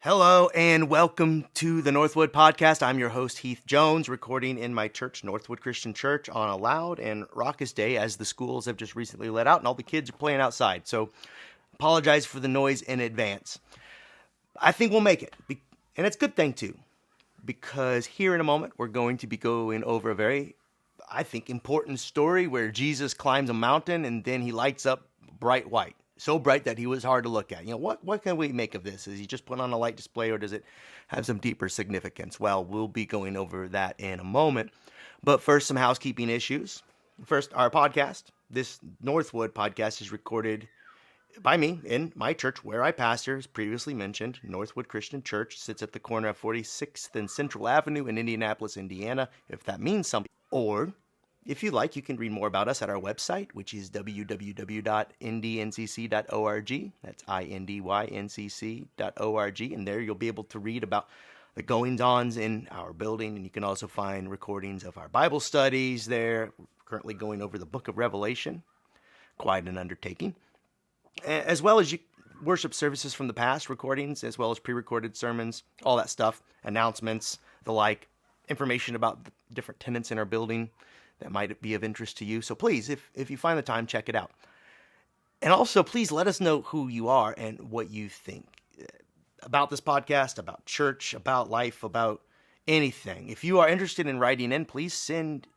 Hello and welcome to the Northwood Podcast. I'm your host, Heath Jones, recording in my church, Northwood Christian Church, on a loud and raucous day as the schools have just recently let out and all the kids are playing outside. So apologize for the noise in advance. I think we'll make it, and it's a good thing too, because here in a moment we're going to be going over a very, I think, important story where Jesus climbs a mountain and then he lights up bright white. So bright that he was hard to look at. What can we make of this? Is he just put on a light display or does it have some deeper significance? Well, we'll be going over that in a moment. But first, some housekeeping issues. First, our podcast. This Northwood podcast is recorded by me in my church where I pastor, as previously mentioned. Northwood Christian Church sits at the corner of 46th and Central Avenue in Indianapolis, Indiana, if that means something. Or, if you like, you can read more about us at our website, which is www.indncc.org. That's INDYNCC.org. And there you'll be able to read about the goings-ons in our building. And you can also find recordings of our Bible studies there. We're currently going over the book of Revelation. Quite an undertaking. As well as worship services from the past, recordings, as well as pre-recorded sermons, all that stuff, announcements, the like, information about the different tenants in our building that might be of interest to you. So please, if you find the time, check it out. And also, please let us know who you are and what you think about this podcast, about church, about life, about anything. If you are interested in writing in, please send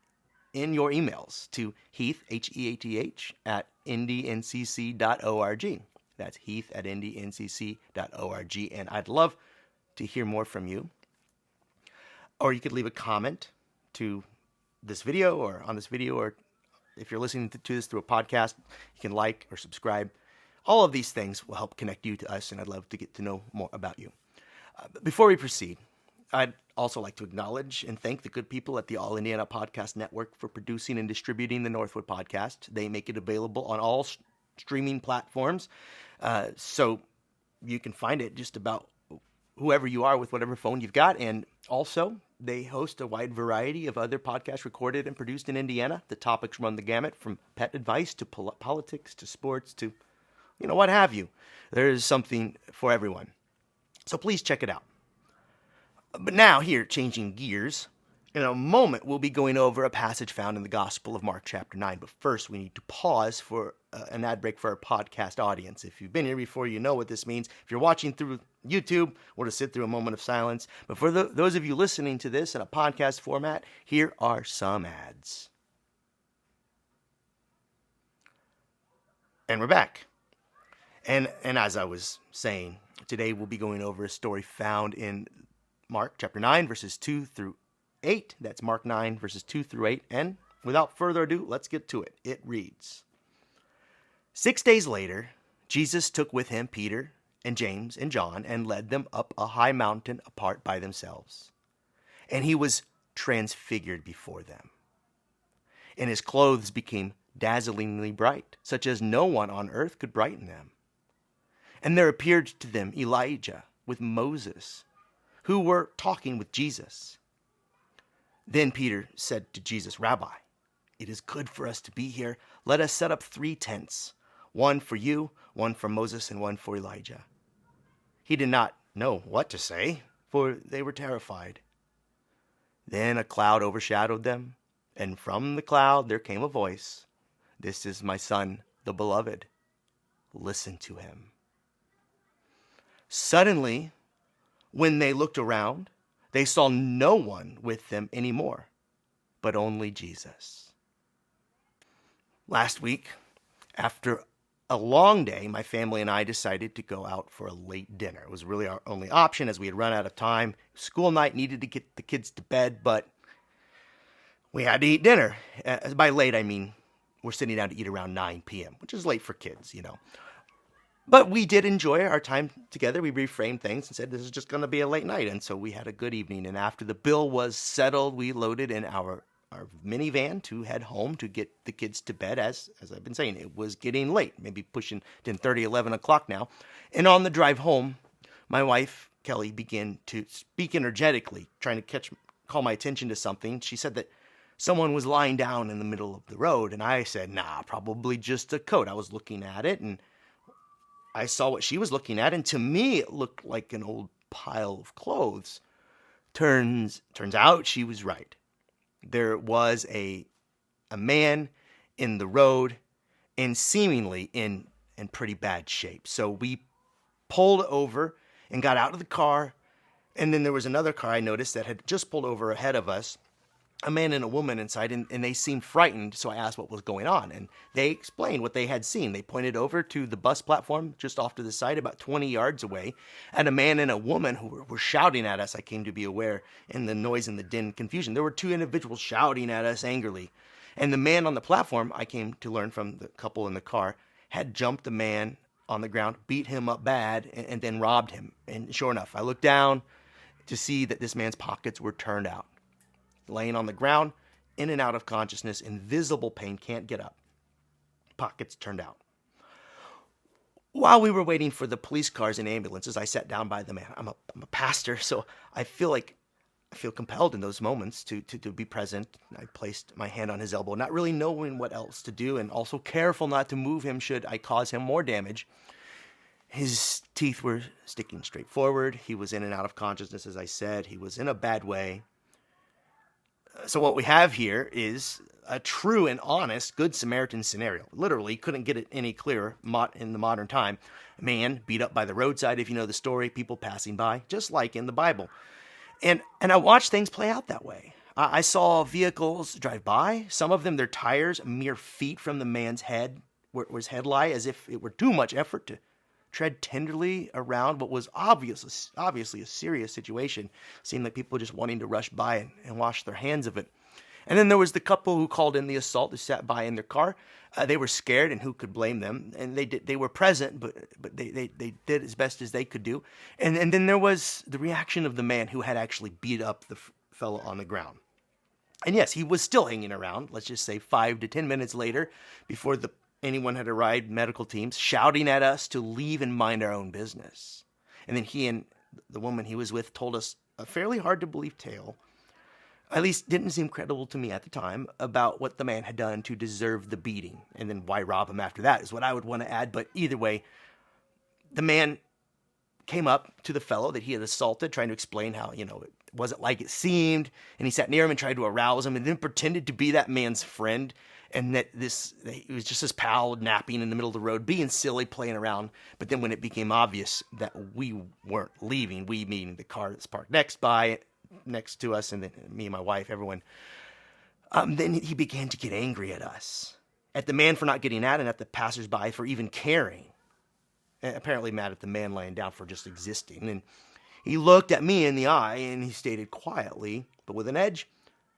in your emails to Heath, Heath, at indncc.org. That's Heath at indncc.org. And I'd love to hear more from you. Or you could leave a comment to this video or on this video, or if you're listening to this through a podcast, you can like or subscribe. All of these things will help connect you to us, and I'd love to get to know more about you. Before we proceed, I'd also like to acknowledge and thank the good people at the All Indiana Podcast Network for producing and distributing the Northwood Podcast. They make it available on all streaming platforms, so you can find it just about whoever you are with whatever phone you've got. And also, they host a wide variety of other podcasts recorded and produced in Indiana. The topics run the gamut from pet advice to politics to sports to, what have you. There is something for everyone. So please check it out. But now here, changing gears, in a moment we'll be going over a passage found in the Gospel of Mark chapter 9. But first we need to pause for an ad break for our podcast audience. If you've been here before, you know what this means. If you're watching through YouTube, we'll just sit through a moment of silence. But for those of you listening to this in a podcast format, here are some ads. And we're back. And as I was saying, today we'll be going over a story found in Mark chapter 9, verses 2 through 8. That's Mark 9, verses 2 through 8. And without further ado, let's get to it. It reads, 6 days later, Jesus took with him Peter and James and John and led them up a high mountain apart by themselves. And he was transfigured before them. And his clothes became dazzlingly bright, such as no one on earth could brighten them. And there appeared to them Elijah with Moses, who were talking with Jesus. Then Peter said to Jesus, Rabbi, it is good for us to be here. Let us set up 3 tents, one for you, one for Moses, and one for Elijah. He did not know what to say, for they were terrified. Then a cloud overshadowed them, and from the cloud there came a voice, This is my son, the beloved. Listen to him. Suddenly, when they looked around, they saw no one with them anymore, but only Jesus. Last week, after a long day, my family and I decided to go out for a late dinner. It was really our only option as we had run out of time. School night, needed to get the kids to bed, but we had to eat dinner. By late, I mean we're sitting down to eat around 9 p.m., which is late for kids, But we did enjoy our time together. We reframed things and said this is just going to be a late night. And so we had a good evening. And after the bill was settled, we loaded in our minivan to head home to get the kids to bed. As I've been saying, it was getting late, maybe pushing 10:30, 11 o'clock now. And on the drive home, my wife, Kelly, began to speak energetically, trying to call my attention to something. She said that someone was lying down in the middle of the road. And I said, nah, probably just a coat. I was looking at it and I saw what she was looking at, and to me, it looked like an old pile of clothes. Turns out she was right. There was a man in the road and seemingly in pretty bad shape. So we pulled over and got out of the car. And then there was another car I noticed that had just pulled over ahead of us, a man and a woman inside, and they seemed frightened. So I asked what was going on, and they explained what they had seen. They pointed over to the bus platform just off to the side, about 20 yards away, and a man and a woman who were shouting at us. I came to be aware in the noise and the din and confusion. There were two individuals shouting at us angrily. And the man on the platform, I came to learn from the couple in the car, had jumped the man on the ground, beat him up bad, and then robbed him. And sure enough, I looked down to see that this man's pockets were turned out. Laying on the ground, in and out of consciousness, in visible pain, can't get up. Pockets turned out. While we were waiting for the police cars and ambulances, I sat down by the man. I'm a pastor, so I feel compelled in those moments to be present. I placed my hand on his elbow, not really knowing what else to do, and also careful not to move him should I cause him more damage. His teeth were sticking straight forward. He was in and out of consciousness, as I said. He was in a bad way. So what we have here is a true and honest Good Samaritan scenario. Literally, couldn't get it any clearer in the modern time. A man beat up by the roadside, if you know the story, people passing by, just like in the Bible. And I watched things play out that way. I saw vehicles drive by, some of them, their tires mere feet from the man's head, where his head lie, as if it were too much effort to tread tenderly around what was obviously a serious situation. Seemed like people just wanting to rush by and wash their hands of it. And then there was the couple who called in the assault, who sat by in their car. They were scared, and who could blame them? And they were present, but they did as best as they could do. And then there was the reaction of the man who had actually beat up the fellow on the ground. And yes, he was still hanging around, let's just say 5 to 10 minutes later, before anyone had arrived, medical teams, shouting at us to leave and mind our own business. And then he and the woman he was with told us a fairly hard-to-believe tale, at least didn't seem credible to me at the time, about what the man had done to deserve the beating. And then why rob him after that is what I would want to add. But either way, the man came up to the fellow that he had assaulted, trying to explain how, it wasn't like it seemed. And he sat near him and tried to arouse him, and then pretended to be that man's friend. And that he was just his pal napping in the middle of the road, being silly, playing around. But then when it became obvious that we weren't leaving, we meaning the car that's parked next to us, and then me and my wife, everyone, then he began to get angry at us, at the man for not getting out, and at the passersby for even caring. And apparently mad at the man laying down for just existing. And he looked at me in the eye, and he stated quietly, but with an edge,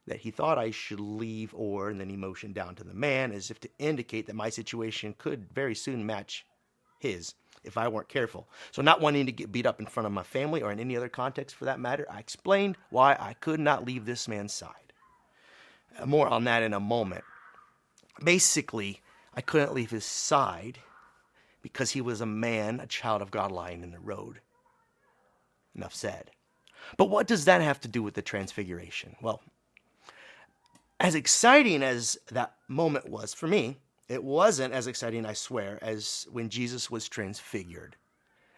that he thought I should leave, and then he motioned down to the man as if to indicate that my situation could very soon match his if I weren't careful. So not wanting to get beat up in front of my family or in any other context for that matter, I explained why I could not leave this man's side. More on that in a moment. Basically, I couldn't leave his side because he was a man, a child of God, lying in the road. Enough said. But what does that have to do with the transfiguration? Well, as exciting as that moment was for me, it wasn't as exciting, I swear, as when Jesus was transfigured.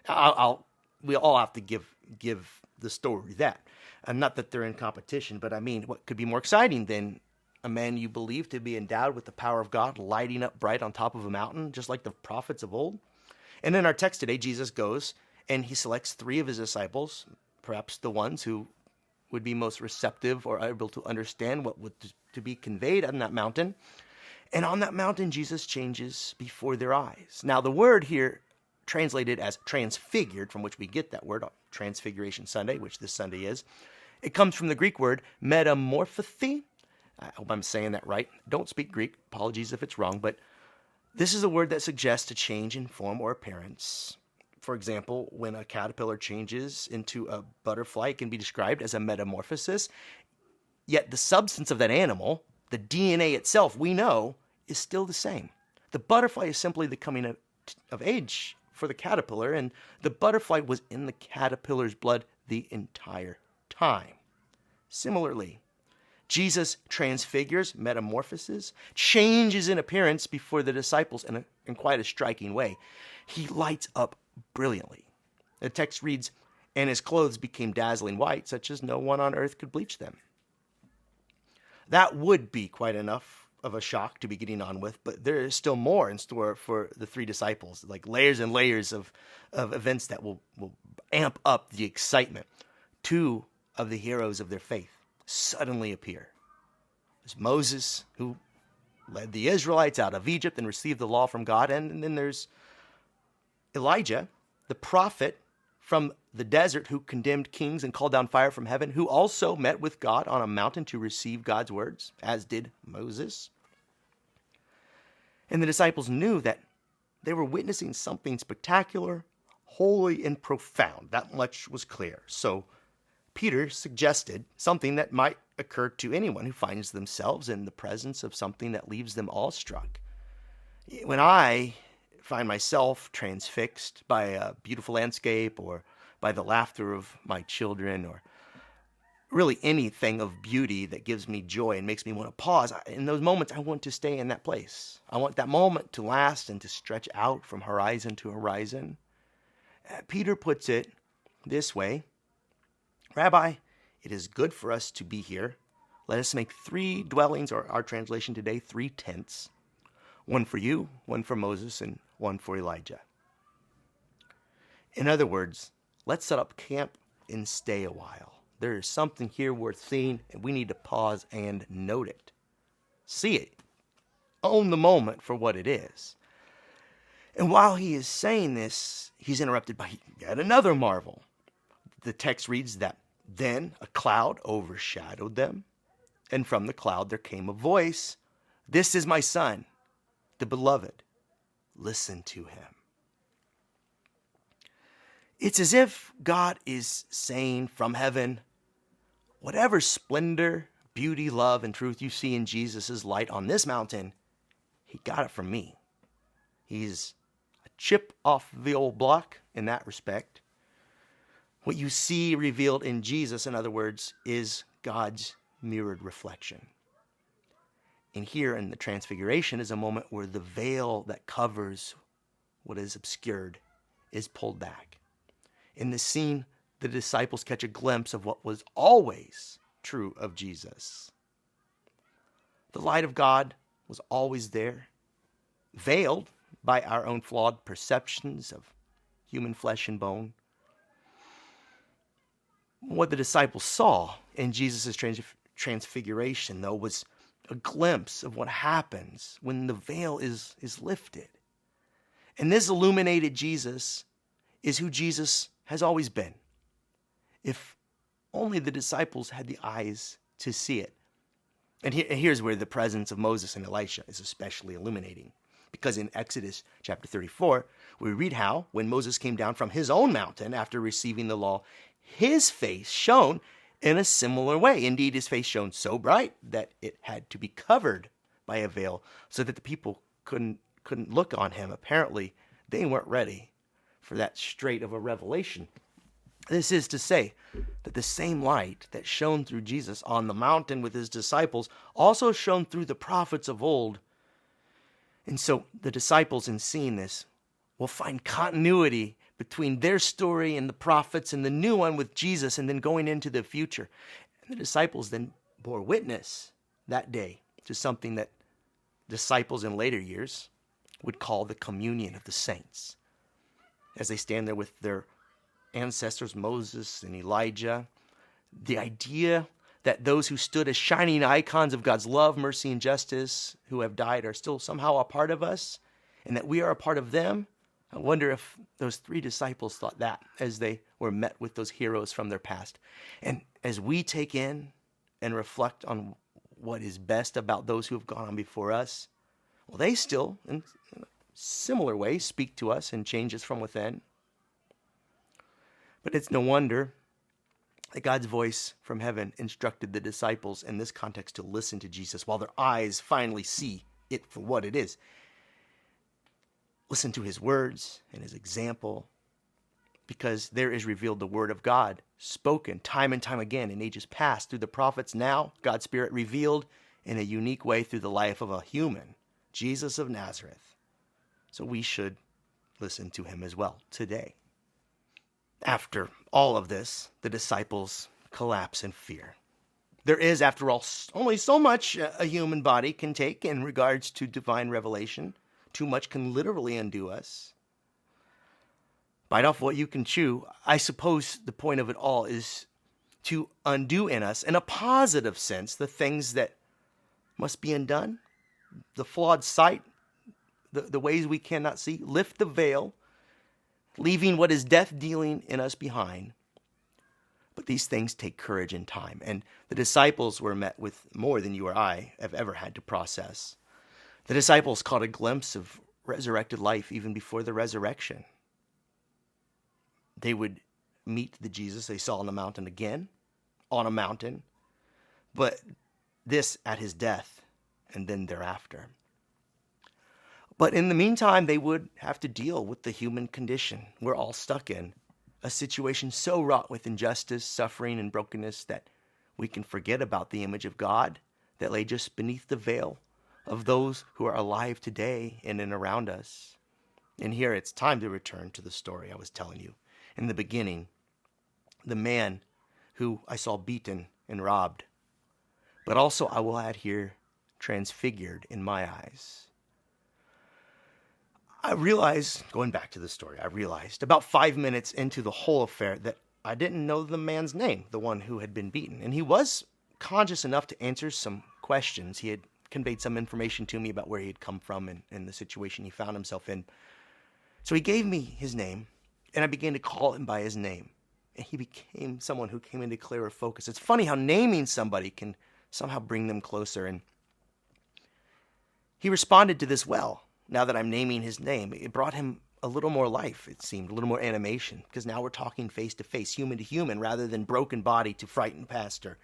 We all have to give the story that. And not that they're in competition, but I mean, what could be more exciting than a man you believe to be endowed with the power of God lighting up bright on top of a mountain, just like the prophets of old? And in our text today, Jesus goes and he selects 3 of his disciples, perhaps the ones who would be most receptive or able to understand what would to be conveyed on that mountain. And on that mountain, Jesus changes before their eyes. Now, the word here translated as transfigured, from which we get that word, Transfiguration Sunday, which this Sunday is, it comes from the Greek word metamorphothi. I hope I'm saying that right. Don't speak Greek. Apologies if it's wrong, but this is a word that suggests a change in form or appearance. For example, when a caterpillar changes into a butterfly, it can be described as a metamorphosis. Yet the substance of that animal, the DNA itself, we know, is still the same. The butterfly is simply the coming of age for the caterpillar, and the butterfly was in the caterpillar's blood the entire time. Similarly, Jesus transfigures, metamorphoses, changes in appearance before the disciples in quite a striking way. He lights up brilliantly. The text reads, and his clothes became dazzling white, such as no one on earth could bleach them. That would be quite enough of a shock to be getting on with, but there is still more in store for the three disciples, like layers and layers of events that will amp up the excitement. Two of the heroes of their faith suddenly appear. There's Moses, who led the Israelites out of Egypt and received the law from God, and then there's Elijah, the prophet from the desert who condemned kings and called down fire from heaven, who also met with God on a mountain to receive God's words, as did Moses. And the disciples knew that they were witnessing something spectacular, holy, and profound. That much was clear. So Peter suggested something that might occur to anyone who finds themselves in the presence of something that leaves them awestruck. When I find myself transfixed by a beautiful landscape or by the laughter of my children or really anything of beauty that gives me joy and makes me want to pause, in those moments I want to stay in that place. I want that moment to last and to stretch out from horizon to horizon. Peter puts it this way: Rabbi, it is good for us to be here. Let us make 3 dwellings, or our translation today, 3 tents. One for you, one for Moses, and one for Elijah. In other words, let's set up camp and stay a while. There is something here worth seeing, and we need to pause and note it. See it. Own the moment for what it is. And while he is saying this, he's interrupted by yet another marvel. The text reads that then a cloud overshadowed them, and from the cloud there came a voice, "This is my son, the beloved. Listen to him." It's as if God is saying from heaven, whatever splendor, beauty, love, and truth you see in Jesus' light on this mountain, he got it from me. He's a chip off the old block in that respect. What you see revealed in Jesus, in other words, is God's mirrored reflection. And here in the Transfiguration is a moment where the veil that covers what is obscured is pulled back. In this scene, the disciples catch a glimpse of what was always true of Jesus. The light of God was always there, veiled by our own flawed perceptions of human flesh and bone. What the disciples saw in Jesus' transfiguration, though, was a glimpse of what happens when the veil is lifted. And this illuminated Jesus is who Jesus has always been. If only the disciples had the eyes to see it. And here's where the presence of Moses and Elisha is especially illuminating. Because in Exodus chapter 34, we read how, when Moses came down from his own mountain after receiving the law, his face shone in a similar way. Indeed, his face shone so bright that it had to be covered by a veil so that the people couldn't look on him. Apparently, they weren't ready for that straight of a revelation. This is to say that the same light that shone through Jesus on the mountain with his disciples also shone through the prophets of old. And so the disciples, in seeing this, will find continuity between their story and the prophets and the new one with Jesus, and then going into the future. And the disciples then bore witness that day to something that disciples in later years would call the communion of the saints. As they stand there with their ancestors, Moses and Elijah, the idea that those who stood as shining icons of God's love, mercy, and justice who have died are still somehow a part of us, and that we are a part of them. I wonder if those 3 disciples thought that as they were met with those heroes from their past. And as we take in and reflect on what is best about those who have gone on before us, well, they still, in a similar way, speak to us and change us from within. But it's no wonder that God's voice from heaven instructed the disciples in this context to listen to Jesus while their eyes finally see it for what it is. Listen to his words and his example, because there is revealed the word of God, spoken time and time again in ages past through the prophets. Now, God's Spirit revealed in a unique way through the life of a human, Jesus of Nazareth. So we should listen to him as well today. After all of this, the disciples collapse in fear. There is, after all, only so much a human body can take in regards to divine revelation. Too much can literally undo us. Bite off what you can chew. I suppose the point of it all is to undo in us, in a positive sense, the things that must be undone, the flawed sight, the ways we cannot see. Lift the veil, leaving what is death dealing in us behind. But these things take courage and time. And the disciples were met with more than you or I have ever had to process. The disciples caught a glimpse of resurrected life even before the resurrection. They would meet the Jesus they saw on the mountain again, on a mountain, but this at his death and then thereafter. But in the meantime, they would have to deal with the human condition we're all stuck in. A situation so wrought with injustice, suffering, and brokenness that we can forget about the image of God that lay just beneath the veil of those who are alive today in and around us. And here it's time to return to the story I was telling you. In the beginning, the man who I saw beaten and robbed, but also I will add here, transfigured in my eyes. I realized, going back to the story, I realized about 5 minutes into the whole affair that I didn't know the man's name, the one who had been beaten. And he was conscious enough to answer some questions. He had conveyed some information to me about where he had come from and the situation he found himself in. So he gave me his name, and I began to call him by his name. And he became someone who came into clearer focus. It's funny how naming somebody can somehow bring them closer. And he responded to this well. Now that I'm naming his name, it brought him a little more life, it seemed, a little more animation, because now we're talking face to face, human to human, rather than broken body to frightened pastor.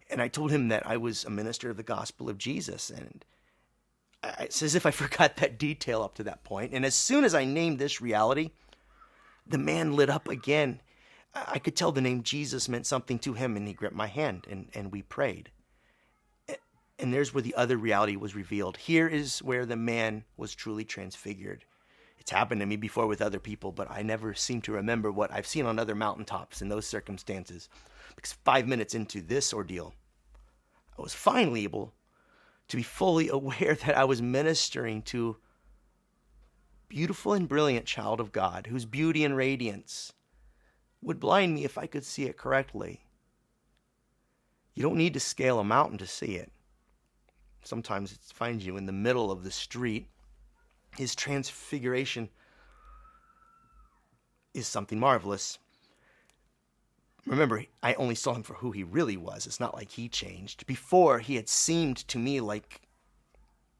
And I told him that I was a minister of the gospel of Jesus, and it's as if I forgot that detail up to that point. And as soon as I named this reality, the man lit up again. I could tell the name Jesus meant something to him, and he gripped my hand, and we prayed. And there's where the other reality was revealed. Here is where the man was truly transfigured. It's happened to me before with other people, but I never seem to remember what I've seen on other mountaintops in those circumstances. Because 5 minutes into this ordeal, I was finally able to be fully aware that I was ministering to a beautiful and brilliant child of God, whose beauty and radiance would blind me if I could see it correctly. You don't need to scale a mountain to see it. Sometimes it finds you in the middle of the street. His transfiguration is something marvelous. Remember, I only saw him for who he really was. It's not like he changed. Before, he had seemed to me like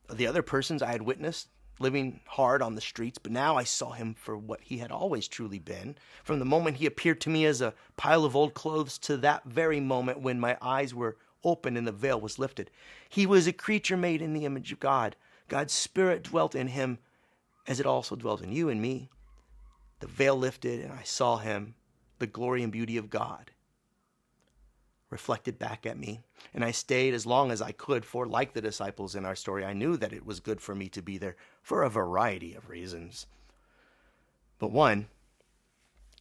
the other persons I had witnessed, living hard on the streets, but now I saw him for what he had always truly been. From the moment he appeared to me as a pile of old clothes to that very moment when my eyes were open and the veil was lifted. He was a creature made in the image of God. God's Spirit dwelt in him as it also dwelt in you and me. The veil lifted and I saw him, the glory and beauty of God, reflected back at me. And I stayed as long as I could, for like the disciples in our story, I knew that it was good for me to be there for a variety of reasons. But one,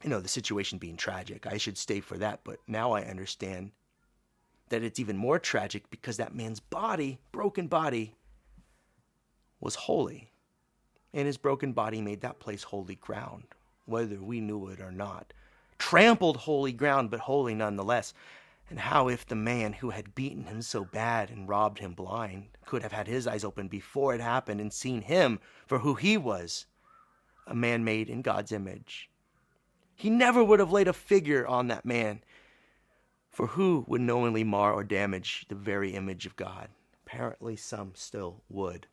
the situation being tragic, I should stay for that, but now I understand that it's even more tragic because that man's body, broken body, was holy. And his broken body made that place holy ground, whether we knew it or not. Trampled holy ground, but holy nonetheless. And how if the man who had beaten him so bad and robbed him blind could have had his eyes open before it happened and seen him for who he was, a man made in God's image. He never would have laid a figure on that man. For who would knowingly mar or damage the very image of God? Apparently some still would.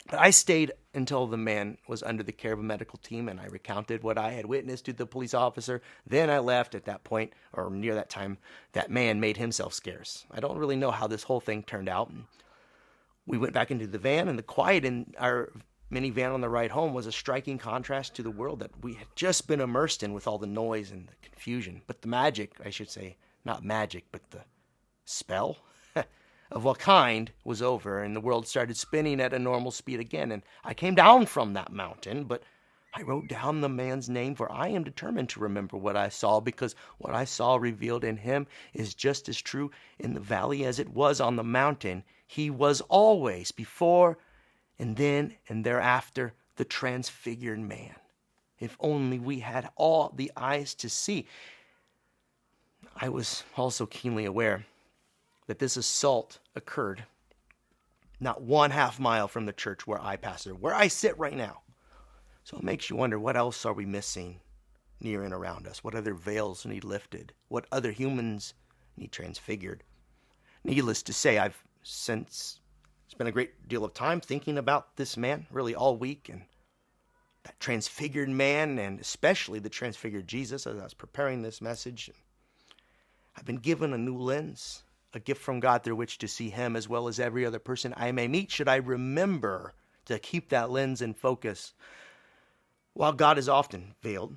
But I stayed until the man was under the care of a medical team, and I recounted what I had witnessed to the police officer. Then I left at that point, or near that time. That man made himself scarce. I don't really know how this whole thing turned out. And we went back into the van, and the quiet in our minivan on the ride home was a striking contrast to the world that we had just been immersed in with all the noise and the confusion. But the magic, I should say, not magic, but the spell of what kind was over, and the world started spinning at a normal speed again. And I came down from that mountain, but I wrote down the man's name, for I am determined to remember what I saw, because what I saw revealed in him is just as true in the valley as it was on the mountain. He was always before and then and thereafter the transfigured man. If only we had all the eyes to see. I was also keenly aware that this assault occurred not 1/2 mile from the church where I pastor, where I sit right now. So it makes you wonder, what else are we missing near and around us? What other veils need lifted? What other humans need transfigured? Needless to say, I've since spent a great deal of time thinking about this man, really all week, and that transfigured man, and especially the transfigured Jesus as I was preparing this message. I've been given a new lens, a gift from God through which to see him as well as every other person I may meet, should I remember to keep that lens in focus. While God is often veiled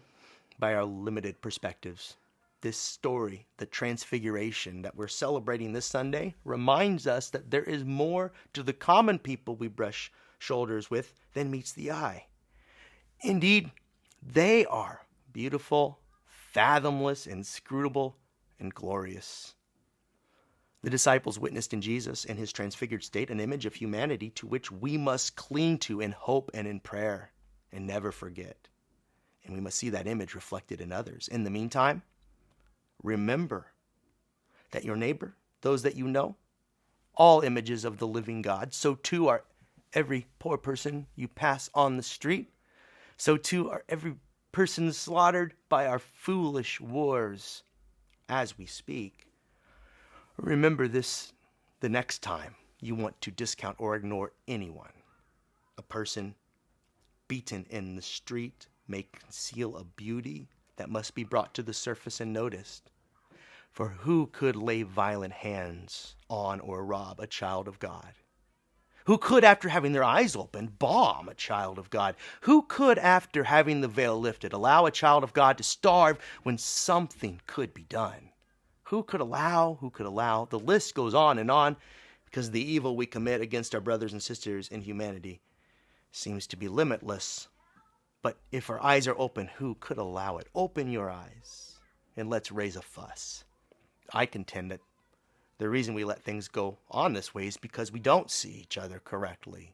by our limited perspectives, this story, the transfiguration that we're celebrating this Sunday, reminds us that there is more to the common people we brush shoulders with than meets the eye. Indeed, they are beautiful, fathomless, inscrutable, and glorious. The disciples witnessed in Jesus, in his transfigured state, an image of humanity to which we must cling to in hope and in prayer and never forget. And we must see that image reflected in others. In the meantime, remember that your neighbor, those that you know, all images of the living God. So too are every poor person you pass on the street. So too are every person slaughtered by our foolish wars as we speak. Remember this the next time you want to discount or ignore anyone. A person beaten in the street may conceal a beauty that must be brought to the surface and noticed. For who could lay violent hands on or rob a child of God? Who could, after having their eyes opened, bomb a child of God? Who could, after having the veil lifted, allow a child of God to starve when something could be done? Who could allow? The list goes on, because the evil we commit against our brothers and sisters in humanity seems to be limitless. But if our eyes are open, who could allow it? Open your eyes and let's raise a fuss. I contend that the reason we let things go on this way is because we don't see each other correctly.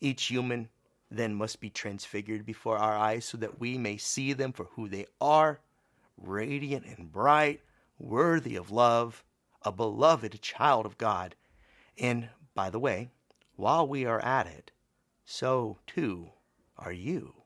Each human then must be transfigured before our eyes so that we may see them for who they are, radiant and bright, worthy of love, a beloved child of God. And, by the way, while we are at it, so too are you.